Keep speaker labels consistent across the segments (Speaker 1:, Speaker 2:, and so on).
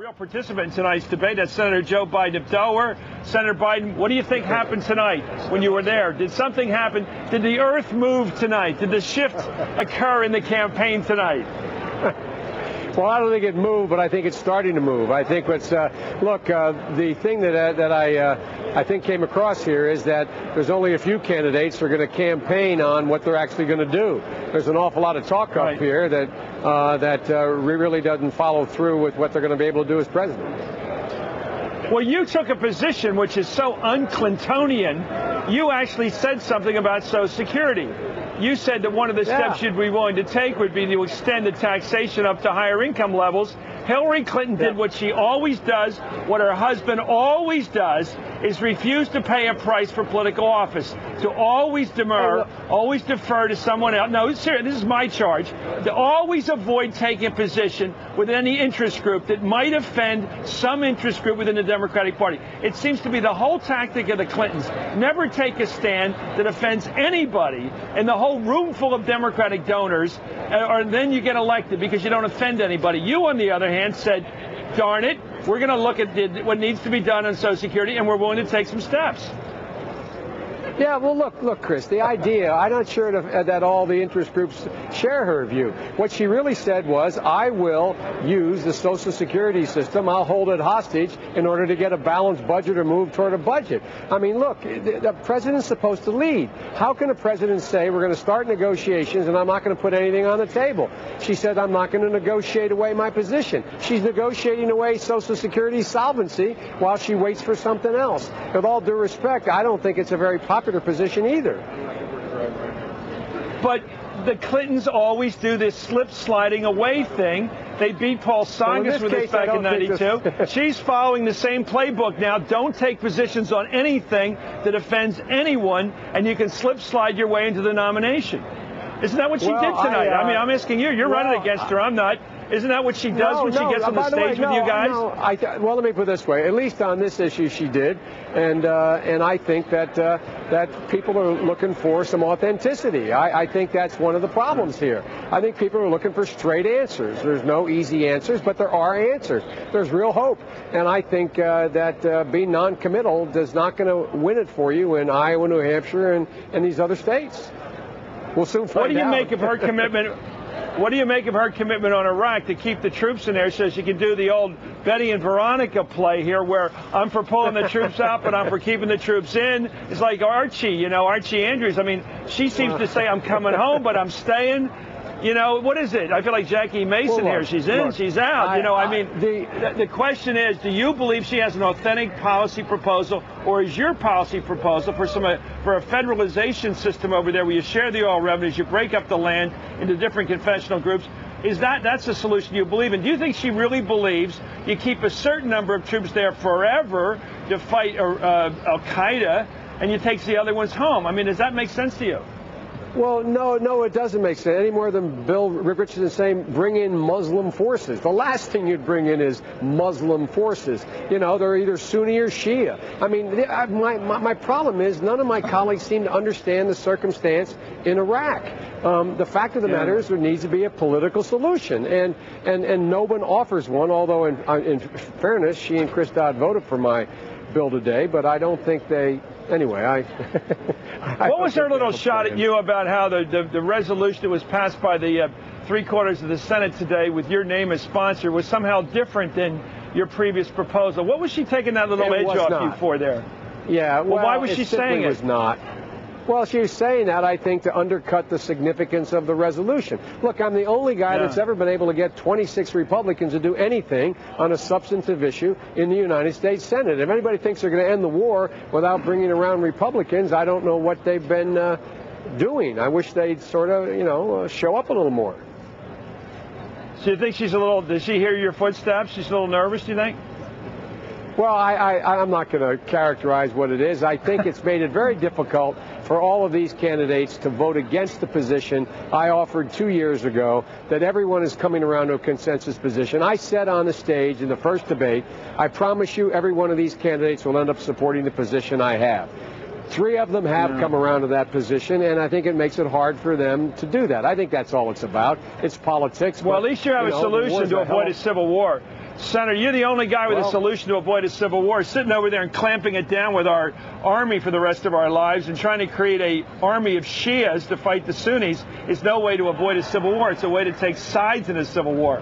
Speaker 1: real participant in tonight's debate. That's Senator Joe Biden of Delaware. Senator Biden, what do you think happened tonight when you were there? Did something happen? Did the earth move tonight? Did the shift occur in the campaign tonight?
Speaker 2: Well, I don't think it moved, but I think it's starting to move. I think what's the thing that I think came across here is that there's only a few candidates who are going to campaign on what they're actually going to do. There's an awful lot of talk up here that really doesn't follow through with what they're going to be able to do as president.
Speaker 1: Well, you took a position which is so un-Clintonian. You actually said something about Social Security. You said that one of the steps you'd be willing to take would be to extend the taxation up to higher income levels. Hillary Clinton did what she always does, what her husband always does, is refuse to pay a price for political office, to always demur, always defer to someone else. No, seriously, this is my charge, to always avoid taking a position with any interest group that might offend some interest group within the Democratic Party. It seems to be the whole tactic of the Clintons. Never take a stand that offends anybody, and the whole room full of Democratic donors, or then you get elected because you don't offend anybody. You, on the other hand, said, darn it, we're going to look at what needs to be done on Social Security, and we're willing to take some steps.
Speaker 2: Yeah, well, look, Chris, the idea, I'm not sure that all the interest groups share her view. What she really said was, I will use the Social Security system, I'll hold it hostage in order to get a balanced budget or move toward a budget. I mean, look, the president's supposed to lead. How can a president say we're going to start negotiations and I'm not going to put anything on the table? She said, I'm not going to negotiate away my position. She's negotiating away Social Security solvency while she waits for something else. With all due respect, I don't think it's a very popular position either.
Speaker 1: But the Clintons always do this slip-sliding away thing. They beat Paul Tsongas with this back in '92. She's following the same playbook now. Don't take positions on anything that offends anyone, and you can slip-slide your way into the nomination. Isn't that what she did tonight? I mean, I'm asking you. You're running against her. I'm not. Isn't that what she does when she gets on the stage with you guys?
Speaker 2: Well, let me put it this way. At least on this issue, she did, and I think that people are looking for some authenticity. I think that's one of the problems here. I think people are looking for straight answers. There's no easy answers, but there are answers. There's real hope, and I think that being non-committal is not going to win it for you in Iowa, New Hampshire, and these other states. We'll soon find out.
Speaker 1: What do you make of her commitment? What do you make of her commitment on Iraq to keep the troops in there so she can do the old Betty and Veronica play here where I'm for pulling the troops out, but I'm for keeping the troops in? It's like Archie, Archie Andrews. I mean, she seems to say I'm coming home, but I'm staying. What is it? I feel like Jackie Mason here. She's in, she's out. The question is, do you believe she has an authentic policy proposal, or is your policy proposal for a federalization system over there where you share the oil revenues, you break up the land into different confessional groups? That's a solution you believe in? Do you think she really believes you keep a certain number of troops there forever to fight Al-Qaeda, and you take the other ones home? I mean, does that make sense to you?
Speaker 2: Well, no, it doesn't make sense any more than Bill Richardson saying bring in Muslim forces. The last thing you'd bring in is Muslim forces. They're either Sunni or Shia. I mean, my problem is none of my colleagues seem to understand the circumstance in Iraq. The fact of the matter is there needs to be a political solution, and no one offers one, although in fairness, she and Chris Dodd voted for my bill today, but I don't think they... Anyway,
Speaker 1: what was her little shot at you about how the resolution that was passed by the three-quarters of the Senate today with your name as sponsor was somehow different than your previous proposal? What was she taking that little edge off you for there?
Speaker 2: Yeah, well,
Speaker 1: why was she saying it?
Speaker 2: Was not. Well, she was saying that, I think, to undercut the significance of the resolution. Look, I'm the only guy that's ever been able to get 26 Republicans to do anything on a substantive issue in the United States Senate. If anybody thinks they're going to end the war without bringing around Republicans, I don't know what they've been doing. I wish they'd sort of, show up a little more.
Speaker 1: So you think she's does she hear your footsteps? She's a little nervous, do you think?
Speaker 2: Well, I'm not going to characterize what it is. I think it's made it very difficult for all of these candidates to vote against the position I offered 2 years ago, that everyone is coming around to a consensus position. I said on the stage in the first debate, I promise you every one of these candidates will end up supporting the position I have. 3 of them have come around to that position, and I think it makes it hard for them to do that. I think that's all it's about. It's politics.
Speaker 1: Well, at least you have a solution to avoid a civil war. Senator, you're the only guy with a solution to avoid a civil war. Sitting over there and clamping it down with our army for the rest of our lives and trying to create an army of Shias to fight the Sunnis is no way to avoid a civil war. It's a way to take sides in a civil war.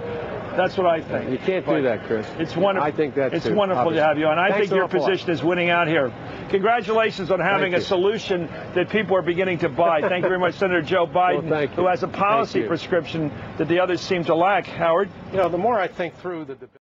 Speaker 1: That's what I think.
Speaker 2: You can't do that, Chris.
Speaker 1: It's wonderful.
Speaker 2: I think that's
Speaker 1: It's wonderful to have you on. I think your position is winning out here. Congratulations on having a solution that people are beginning to buy. Thank you very much, Senator Joe Biden, who has a policy prescription that the others seem to lack. Howard?
Speaker 3: You know, the more I think through the debate.